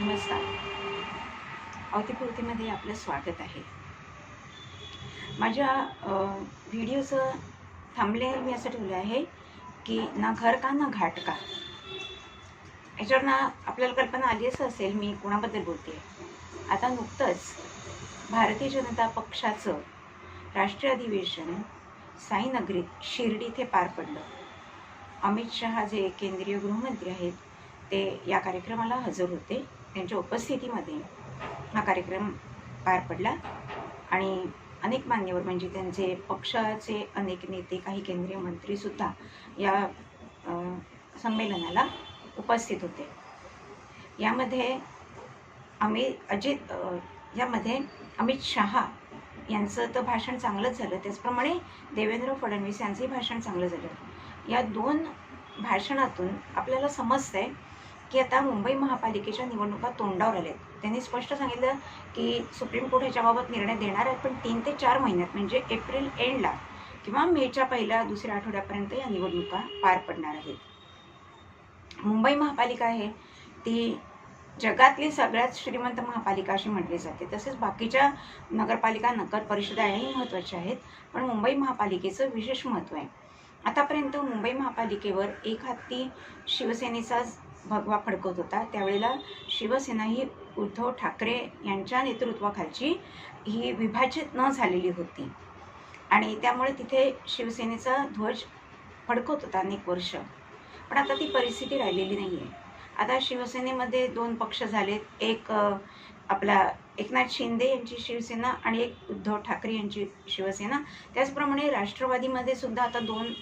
नमस्कार. अवतीभोवतीमध्ये आपलं स्वागत आहे. माझ्या व्हिडिओचं थंबनेल मी असं ठेवलं आहे की ना घर का ना घाट का. याच्यावर ना आपल्याला कल्पना आलीच असेल मी कोणाबद्दल बोलते. आता नुकतंच भारतीय जनता पक्षाचं राष्ट्रीय अधिवेशन साईनगरीत शिर्डी इथे पार पडलं. अमित शहा जे केंद्रीय गृहमंत्री आहेत ते या कार्यक्रमाला हजर होते. त्यांच्या उपस्थितीमध्ये हा कार्यक्रम पार पडला आणि अनेक मान्यवर म्हणजे त्यांचे पक्षाचे अनेक नेते, काही केंद्रीय मंत्रीसुद्धा या संमेलनाला उपस्थित होते. यामध्ये अमित शहा यांचं तर भाषण चांगलंच झालं, त्याचप्रमाणे देवेंद्र फडणवीस यांचंही भाषण चांगलं झालं. या दोन भाषणातून आपल्याला समजतंय की आता मुंबई महापालिकेच्या निवडणुका तोंडावर आल्या आहेत. त्यांनी स्पष्ट सांगितलं की सुप्रीम कोर्ट ह्याच्याबाबत निर्णय देणार आहे, पण 3 ते 4 महिन्यात म्हणजे एप्रिल एंडला किंवा मेच्या पहिल्या दुसऱ्या आठवड्यापर्यंत या निवडणुका पार पडणार आहेत. मुंबई महापालिका आहे ती जगातली सगळ्यात श्रीमंत महापालिका अशी म्हटली जाते. तसेच बाकीच्या नगरपालिका, नगर परिषदा याही महत्त्वाच्या आहेत, पण मुंबई महापालिकेचं विशेष महत्त्व आहे. आतापर्यंत मुंबई महापालिकेवर एक हाती शिवसेनेचाच भगवा फडकत होता. त्यावेळेला शिवसेना ही उद्धव ठाकरे यांच्या नेतृत्वाखालची ही विभाजित न झालेली होती आणि त्यामुळे तिथे शिवसेनेचा ध्वज फडकत होता अनेक वर्ष. पण आता ती परिस्थिती राहिलेली नाही आहे. आता शिवसेनेमध्ये 2 पक्ष झालेत. एक आपला एकनाथ शिंदे यांची शिवसेना आणि एक उद्धव ठाकरे यांची शिवसेना. त्याचप्रमाणे राष्ट्रवादीमध्ये सुद्धा आता 2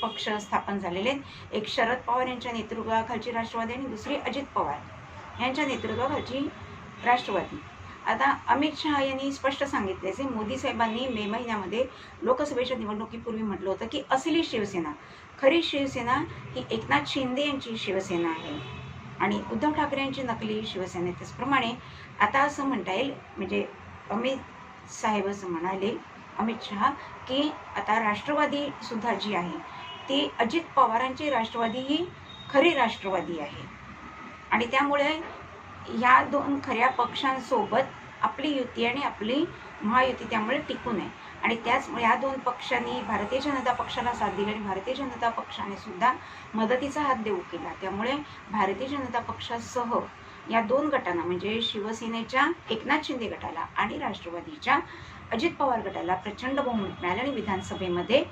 पक्ष स्थापन झालेले आहेत. एक शरद पवार यांच्या नेतृत्वाखालची राष्ट्रवादी आणि दुसरी अजित पवार यांच्या नेतृत्वाखालची राष्ट्रवादी. आता अमित शहा यांनी स्पष्ट सांगितले जे मोदी साहेबांनी मे महिन्यामध्ये लोकसभेच्या निवडणुकीपूर्वी म्हटलं होतं की असली शिवसेना, खरी शिवसेना ही एकनाथ शिंदे यांची शिवसेना आहे आणि उद्धव ठाकरे यांची नकली शिवसेना. त्याचप्रमाणे आता असं म्हणता येईल, म्हणजे अमित साहेब असं म्हणाले, अमित शहा, की आता राष्ट्रवादी सुद्धा जी आहे ती अजित पवारांची राष्ट्रवादी ही खरी राष्ट्रवादी आहे आणि त्यामुळे या 2 खऱ्या पक्षांसोबत आपली युती आणि आपली महायुती त्यामुळे टिकून आहे. आणि त्याचमुळे या 2 पक्षांनी भारतीय जनता पक्षाला साथ दिली आणि भारतीय जनता पक्षाने सुद्धा मदतीचा हात देऊ केला. त्यामुळे भारतीय जनता पक्षासह या 2 गटांना म्हणजे शिवसेनेच्या एकनाथ शिंदे गटाला आणि राष्ट्रवादीच्या अजित पवार गटाला प्रचंड बहुमत मिळालं आणि विधानसभेमध्ये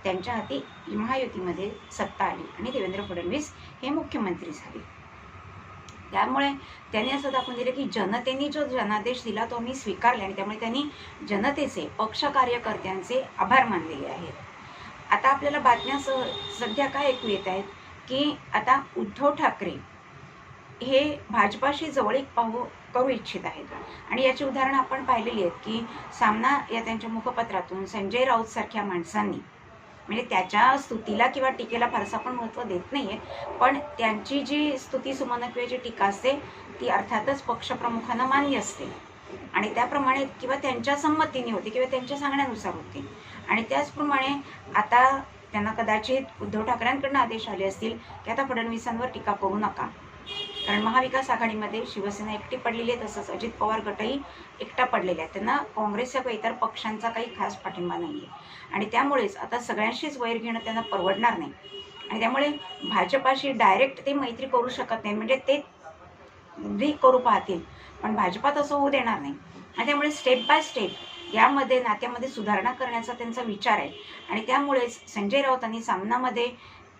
त्यांच्या हाती महायुतीमध्ये सत्ता आली आणि देवेंद्र फडणवीस हे मुख्यमंत्री झाले. त्यामुळे त्यांनी असं दाखवून दिलं की जनतेने जो जनादेश दिला तो आम्ही स्वीकारला आणि त्यामुळे त्यांनी जनतेचे, पक्ष कार्यकर्त्यांचे आभार मानलेले आहेत. आता आपल्याला बातम्या सध्या काय ऐकू येत आहेत की आता उद्धव ठाकरे हे भाजपाशी जवळीक करू इच्छित आहेत आणि याची उदाहरणं आपण पाहिलेली आहेत की सामना या त्यांच्या मुखपत्रातून संजय राऊत सारख्या माणसांनी, म्हणजे त्याच्या स्तुतीला किंवा टीकेला फारसं आपण महत्त्व देत नाही आहे, पण त्यांची जी स्तुती सुमन किंवा जी टीका असते ती अर्थातच पक्षप्रमुखांना मान्य असते आणि त्याप्रमाणे किंवा त्यांच्या संमतीने होते किंवा त्यांच्या सांगण्यानुसार होते. आणि त्याचप्रमाणे आता त्यांना कदाचित उद्धव ठाकरेंकडून आदेश आले असतील की आता फडणवीसांवर टीका करू नका, कारण महाविकास आघाडीमध्ये शिवसेना एकटी पडलेली आहे, तसंच अजित पवार गटही एकटा पडलेला आहे. त्यांना काँग्रेसच्या किंवा इतर पक्षांचा काही खास पाठिंबा नाही आहे आणि त्यामुळेच आता सगळ्यांशीच वैर घेणं त्यांना परवडणार नाही आणि त्यामुळे भाजपाशी डायरेक्ट ते मैत्री करू शकत नाही, म्हणजे ते करू पाहतील पण भाजपात असं होऊ देणार नाही आणि त्यामुळे स्टेप बाय स्टेप यामध्ये नात्यामध्ये सुधारणा करण्याचा त्यांचा विचार आहे आणि त्यामुळेच संजय राऊतांनी सामनामध्ये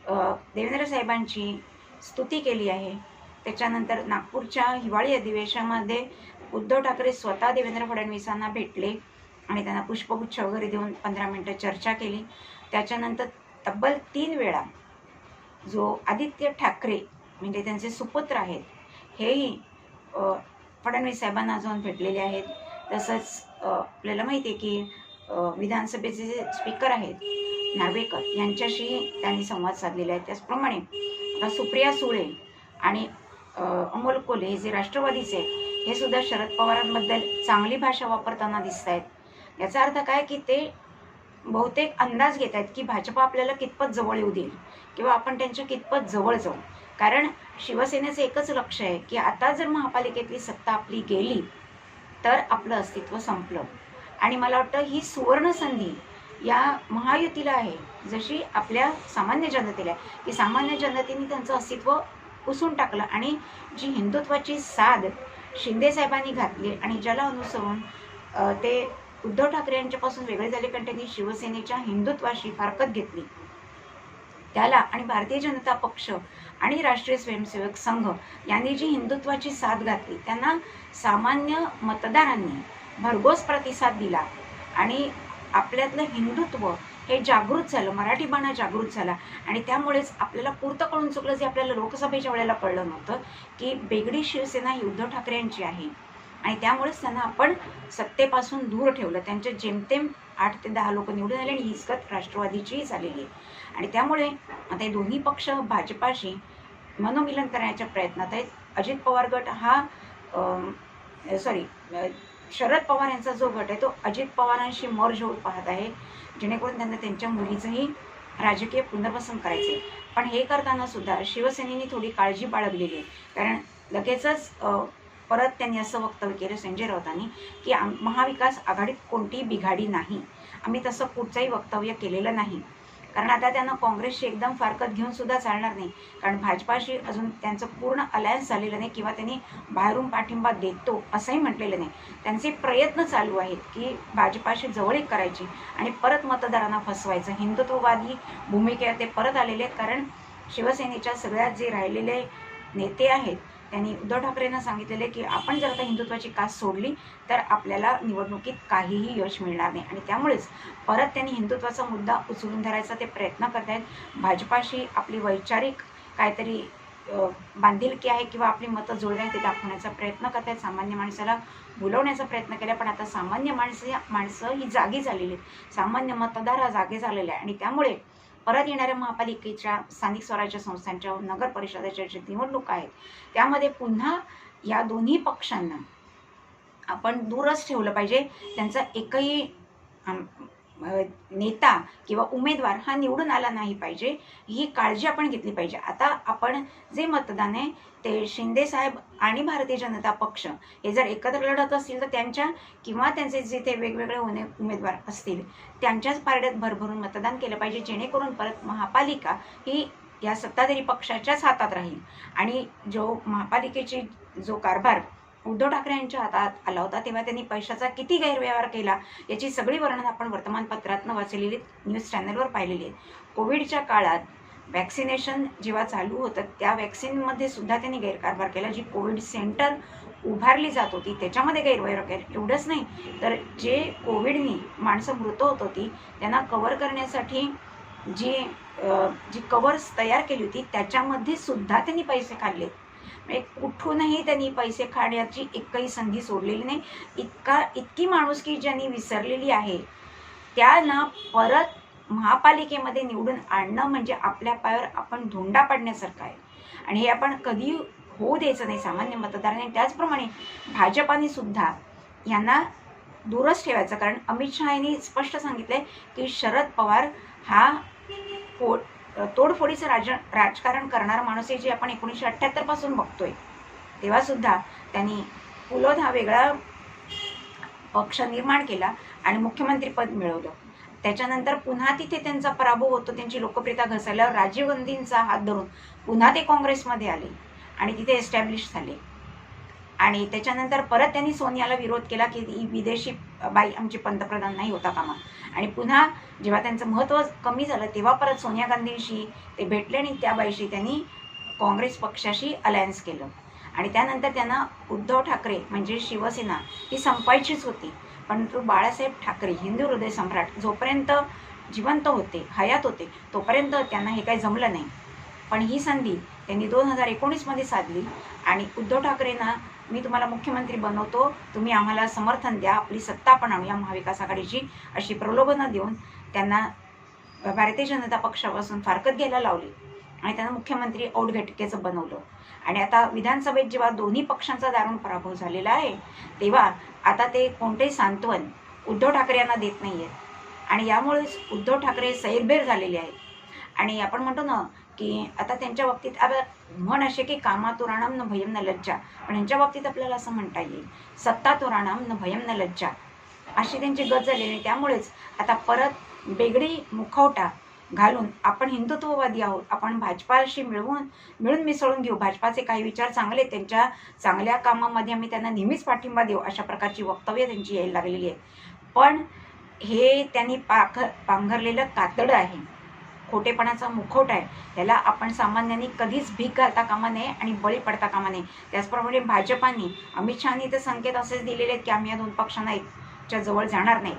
देवेंद्र साहेबांची स्तुती केली आहे. त्याच्यानंतर नागपूरच्या हिवाळी अधिवेशनामध्ये उद्धव ठाकरे स्वतः देवेंद्र फडणवीसांना भेटले आणि त्यांना पुष्पगुच्छ वगैरे देऊन 15 मिनिटं चर्चा केली. त्याच्यानंतर तब्बल 3 वेळा जो आदित्य ठाकरे म्हणजे त्यांचे सुपुत्र आहेत हेही फडणवीस साहेबांना जाऊन भेटलेले आहेत. तसंच आपल्याला माहिती आहे की विधानसभेचे जे स्पीकर आहेत नार्वेकर यांच्याशी त्यांनी संवाद साधलेला आहे. त्याचप्रमाणे आता सुप्रिया सुळे आणि अमोल कोल्हे हे जे राष्ट्रवादीचे हे सुद्धा शरद पवारांबद्दल चांगली भाषा वापरताना दिसत आहेत. याचा अर्थ काय की ते बहुतेक अंदाज घेत आहेत की भाजपा आपल्याला कितपत जवळ येऊ देईल किंवा आपण त्यांच्या कितपत जवळ जाऊ. कारण शिवसेनेचं एकच लक्ष आहे की आता जर महापालिकेतली सत्ता आपली गेली तर आपलं अस्तित्व संपलं. आणि मला वाटतं ही सुवर्ण संधी या महायुतीला आहे, जशी आपल्या सामान्य जनतेला आहे, की सामान्य जनतेने त्यांचं अस्तित्व पुसून टाकलं आणि जी हिंदुत्वाची साध शिंदेसाहेबांनी घातली आणि ज्याला अनुसरून ते उद्धव ठाकरे यांच्यापासून वेगळे झाले, कारण त्यांनी शिवसेनेच्या हिंदुत्वाशी फारकत घेतली, त्याला आणि भारतीय जनता पक्ष आणि राष्ट्रीय स्वयंसेवक संघ यांनी जी हिंदुत्वाची साथ घातली, त्यांना सामान्य मतदारांनी भरघोस प्रतिसाद दिला आणि आपल्यातलं हिंदुत्व हे जागृत झालं, मराठी बाणा जागृत झाला. आणि त्यामुळेच आपल्याला पुरतं कळून चुकलं, जे आपल्याला लोकसभेच्या वेळेला कळलं नव्हतं, की बेगडी शिवसेना ही उद्धव ठाकरे यांची आहे. आणि त्यामुळेच त्यांना आपण सत्तेपासून दूर ठेवलं. त्यांचे जेमतेम 8 ते 10 लोक निवडून आले आणि ही इसकत राष्ट्रवादीचीही झालेली आहे. आणि त्यामुळे आता हे दोन्ही पक्ष भाजपाशी मनोमिलन करण्याच्या प्रयत्नात आहेत. अजित पवार गट हा शरद पवार यांचा जो गट आहे तो अजित पवारांशी मर्ज होत पाहत आहे, जेणेकरून त्यांना त्यांच्या मुलीचंही राजकीय पुनर्वसन करायचं आहे. पण हे करताना सुद्धा शिवसेनेने थोडी काळजी बाळगलेली आहे, कारण लगेचच परत त्यांनी असं वक्तव्य केलं संजय राऊतांनी की महाविकास आघाडीत कोणतीही बिघाडी नाही. आम्ही तसं कुठचंही वक्तव्य केलेलं नाही, कारण आता त्यांना काँग्रेसशी एकदम फारकत घेऊन सुद्धा चालणार नाही, कारण भाजपाशी अजून त्यांचं पूर्ण अलायन्स झालेलं नाही किंवा त्यांनी बाहेरून पाठिंबा देतो असंही म्हटलेलं नाही. त्यांचे प्रयत्न चालू आहेत की भाजपाशी जवळीक करायची आणि परत मतदारांना फसवायचं. हिंदुत्ववादी भूमिकेत ते परत आलेले आहेत, कारण शिवसेनेच्या सगळ्यात जे राहिलेले नेते आहेत त्यांनी उद्धव ठाकरेंना सांगितलेले की आपण जर आता हिंदुत्वाची कास सोडली तर आपल्याला निवडणुकीत काहीही यश मिळणार नाही. आणि त्यामुळेच परत त्यांनी हिंदुत्वाचा मुद्दा उचलून धरायचा ते प्रयत्न करत आहेत. भाजपाशी आपली वैचारिक काहीतरी बांधिलकी आहे किंवा आपली मतं जुळणे ते दाखवण्याचा प्रयत्न करत आहेत. सामान्य माणसाला बोलवण्याचा प्रयत्न केला, पण आता सामान्य माणसं ही जागी झालेली आहेत, सामान्य मतदार हा जागे झालेला आहे. आणि त्यामुळे परत येणाऱ्या महापालिकेच्या स्थानिक स्वराज्य संस्थांच्या नगर परिषदेच्या ज्या निवडणुका आहेत त्यामध्ये पुन्हा या दोन्ही पक्षांना आपण दूरच ठेवलं पाहिजे. त्यांचा एकही नेता किंवा उमेदवार हा निवडून आला नाही पाहिजे, ही काळजी आपण घेतली पाहिजे. आता आपण जे मतदान आहे ते शिंदेसाहेब आणि भारतीय जनता पक्ष हे जर एकत्र लढत असतील तर त्यांच्या किंवा त्यांचे जिथे वेगवेगळे उमेदवार असतील त्यांच्याच पारड्यात भरभरून मतदान केलं पाहिजे, जेणेकरून परत महापालिका ही या सत्ताधारी पक्षाच्याच हातात राहील. आणि जो महापालिकेची जो कारभार उद्धव ठाकरे यांच्या हातात आला होता तेव्हा त्यांनी पैशाचा किती गैरव्यवहार केला याची सगळी वर्णन आपण वर्तमानपत्रातनं वाचलेली, न्यूज चॅनलवर पाहिलेली आहे. कोविडच्या काळात वॅक्सिनेशन जेव्हा चालू होतं त्या वॅक्सिनमध्ये सुद्धा त्यांनी गैरकारभार केला. जी कोविड सेंटर उभारली जात होती त्याच्यामध्ये गैरव्यवहार केला. एवढंच नाही तर जे कोविडनी माणसं मृत होत होती त्यांना कव्हर करण्यासाठी जी कव्हर्स तयार केली होती त्याच्यामध्ये सुद्धा त्यांनी पैसे खाल्ले. कुठूनही त्यांनी पैसे खाण्याची एकही संधी सोडलेली नाही. इतकी माणुसकी ज्यांनी विसरलेली आहे त्यांना परत महापालिकेमध्ये निवडून आणणं म्हणजे आपल्या पायावर आपण धोंडा पाडण्यासारखं आहे. आणि हे आपण कधी होऊ द्यायचं नाही सामान्य मतदारांनी. त्याचप्रमाणे भाजपाने सुद्धा यांना दूरच ठेवायचं, कारण अमित शहा यांनी स्पष्ट सांगितलंय की शरद पवार हा तोडफोडीचं राजकारण करणारा माणूस आहे, जे आपण 1978 पासून बघतोय. तेव्हा सुद्धा त्यांनी पुलोद हा वेगळा पक्ष निर्माण केला आणि मुख्यमंत्रीपद मिळवलं. त्याच्यानंतर पुन्हा तिथे त्यांचा पराभव होतो, त्यांची लोकप्रियता घसरल्यावर राजीव गांधींचा हात धरून पुन्हा ते काँग्रेसमध्ये आले आणि तिथे एस्टॅब्लिश झाले. आणि त्याच्यानंतर परत त्यांनी सोनियाला विरोध केला की ही विदेशी बाई आमची पंतप्रधान नाही होता कामा. आणि पुन्हा जेव्हा त्यांचं महत्त्व कमी झालं तेव्हा परत सोनिया गांधींशी ते भेटले आणि त्या बाईशी त्यांनी काँग्रेस पक्षाशी अलायन्स केलं. आणि त्यानंतर त्यांना उद्धव ठाकरे म्हणजे शिवसेना ही संपायचीच होती, परंतु बाळासाहेब ठाकरे हिंदू हृदय सम्राट जोपर्यंत जिवंत होते, हयात होते, तोपर्यंत त्यांना हे काही जमलं नाही. पण ही संधी त्यांनी 2019 साधली आणि उद्धव ठाकरेंना मी तुम्हाला मुख्यमंत्री बनवतो, तुम्ही आम्हाला समर्थन द्या, आपली सत्ता आपण आणूया महाविकास आघाडीची, अशी प्रलोभनं देऊन त्यांना भारतीय जनता पक्षापासून फारकत घ्यायला लावली आणि त्यांना मुख्यमंत्री औटघटकेचं बनवलं. आणि आता विधानसभेत जेव्हा दोन्ही पक्षांचा दारुण पराभव झालेला आहे तेव्हा आता ते कोणतेही सांत्वन उद्धव ठाकरे यांना देत नाही आहेत. आणि यामुळेच उद्धव ठाकरे सैरभैर झालेले आहेत. आणि आपण म्हणतो ना की आता त्यांच्या बाबतीत आता म्हण असे की कामातुराणाम न भयम न लज्जा, पण यांच्या बाबतीत आपल्याला असं म्हणता येईल सत्तातुराणाम न भयम न लज्जा, अशी त्यांची गत झाली. आणि त्यामुळेच आता परत बेगडी मुखवटा घालून आपण हिंदुत्ववादी आहोत, आपण भाजपाशी मिळून मिसळून घेऊ, भाजपाचे काही विचार चांगले, त्यांच्या चांगल्या कामामध्ये आम्ही त्यांना नेहमीच पाठिंबा देऊ, अशा प्रकारची वक्तव्य त्यांची यायला लागलेली आहेत. पण हे त्यांनी पांघरलेलं कातडं आहे, खोटेपणाचा मुखवटा आहे, त्याला आपण सामान्यांनी कधीच भीक घालता कामा नये आणि बळी पडता कामा नये. त्याचप्रमाणे भाजपाने, अमित शहानी तर संकेत असेच दिलेले आहेत की आम्ही या दोन पक्षांना च्या जवळ जाणार नाही,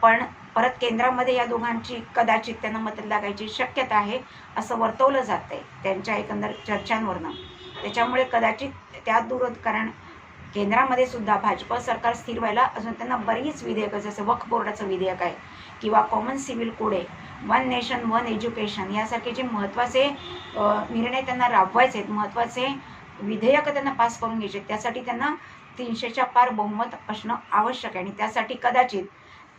पण परत केंद्रामध्ये या दोघांची कदाचित त्यांना मत लागायची शक्यता आहे असं वर्तवलं जात आहे त्यांच्या एकंदर चर्चांवरनं. त्याच्यामुळे कदाचित त्या कारण केंद्रामध्ये सुद्धा भाजप सरकार स्थिर व्हायला अजून त्यांना बरीच विधेयकं, जसं वक्फ बोर्डाचं विधेयक आहे किंवा कॉमन सिव्हिल कोड आहे, वन नेशन वन एज्युकेशन, यासारखे जे महत्त्वाचे निर्णय त्यांना राबवायचे आहेत, महत्त्वाचे विधेयकं त्यांना पास करून घ्यायचे, त्यासाठी त्यांना 300च्या पार बहुमत असणं आवश्यक आहे. आणि त्यासाठी कदाचित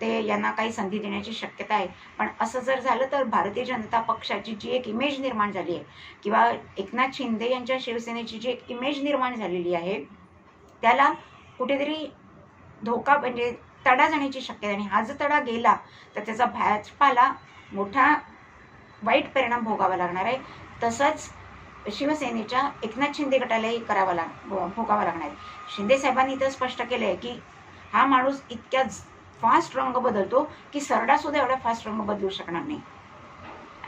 ते यांना काही संधी देण्याची शक्यता आहे. पण असं जर झालं तर भारतीय जनता पक्षाची जी एक इमेज निर्माण झाली आहे किंवा एकनाथ शिंदे यांच्या शिवसेनेची जी एक इमेज निर्माण झालेली आहे, त्याला कुठेतरी धोका म्हणजे तडा जाण्याची शक्यता आहे. आणि हा जर तडा गेला तर त्याचा भाजपाला मोठा वाईट परिणाम भोगावा लागणार आहे. तसंच शिवसेनेच्या एकनाथ शिंदे गटालाही भोगावा लागणार आहे. शिंदे साहेबांनी तर स्पष्ट केलं आहे की हा माणूस इतक्या फास्ट रंग बदलतो की सरडासुद्धा एवढा फास्ट रंग बदलू शकणार नाही.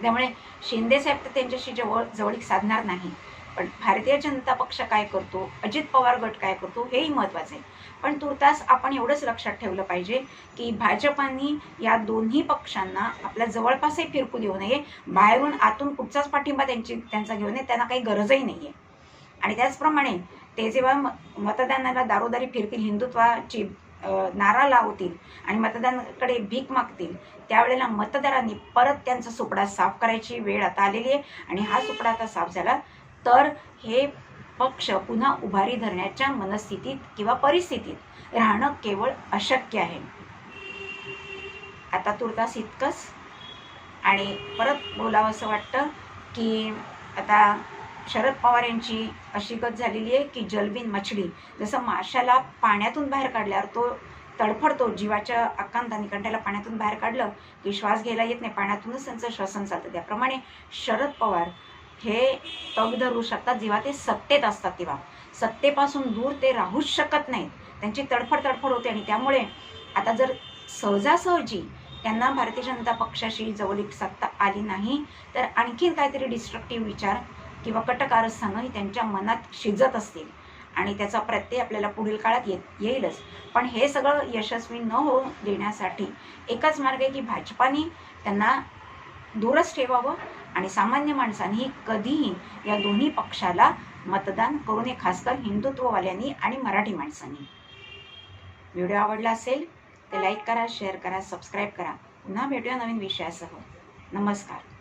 त्यामुळे शिंदे साहेब तर त्यांच्याशी जवळीक साधणार नाही. पण भारतीय जनता पक्ष काय करतो, अजित पवार गट काय करतो, हेही महत्त्वाचं आहे. पण तुर्तास आपण एवढंच लक्षात ठेवलं पाहिजे की भाजपानी या दोन्ही पक्षांना आपल्या जवळपासही फिरकू देऊ नये, बाहेरून आतून कुठचाच पाठिंबा त्यांचा घेऊ नये, त्यांना काही गरजही नाही आहे. आणि त्याचप्रमाणे ते जेव्हा मतदानाला दारोदारी फिरतील, हिंदुत्वाची नारा लावतील आणि मतदानाकडे भीक मागतील, त्यावेळेला मतदारांनी परत त्यांचा सुपडा साफ करायची वेळ आता आलेली आहे. आणि हा सुपडा आता साफ झाला तर हे पक्ष पुन्हा उभारी धरण्याच्या मनस्थितीत किंवा परिस्थितीत राहणं केवळ अशक्य आहे. आता तुर्तास इतकंच. आणि परत बोलावं असं वाटतं की आता शरद पवार यांची अशी गत झालेली आहे की जलबिन मछली, जसं माशाला पाण्यातून बाहेर काढल्यावर तो तडफडतो, जीवाच्या आकांताने कंठाला पाण्यातून बाहेर काढलं की श्वास घ्यायला येत नाही, पाण्यातूनच त्यांचं श्वसन चालतं, त्याप्रमाणे शरद पवार हे तग धरू शकतात जेव्हा ते सत्तेत असतात. तेव्हा सत्तेपासून दूर ते राहूच शकत नाहीत, त्यांची तडफड होते. आणि त्यामुळे आता जर सहजासहजी त्यांना भारतीय जनता पक्षाशी जवळीक सत्ता आली नाही तर आणखीन काहीतरी डिस्ट्रक्टिव्ह विचार किंवा कटकारस्थानही त्यांच्या मनात शिजत असतील आणि त्याचा प्रत्यय आपल्याला पुढील काळात येईलच. पण हे सगळं यशस्वी न होऊ देण्यासाठी एकच मार्ग आहे की भाजपाने त्यांना दूरच ठेवावं आणि सामान्य माणसांनी कधीही या दोन्ही पक्षाला मतदान करू नये, खासकर हिंदुत्ववाल्यांनी आणि मराठी माणसांनी. व्हिडिओ आवडला असेल तर लाईक करा, शेअर करा, सबस्क्राईब करा. पुन्हा भेटूया नवीन विषयासह. नमस्कार.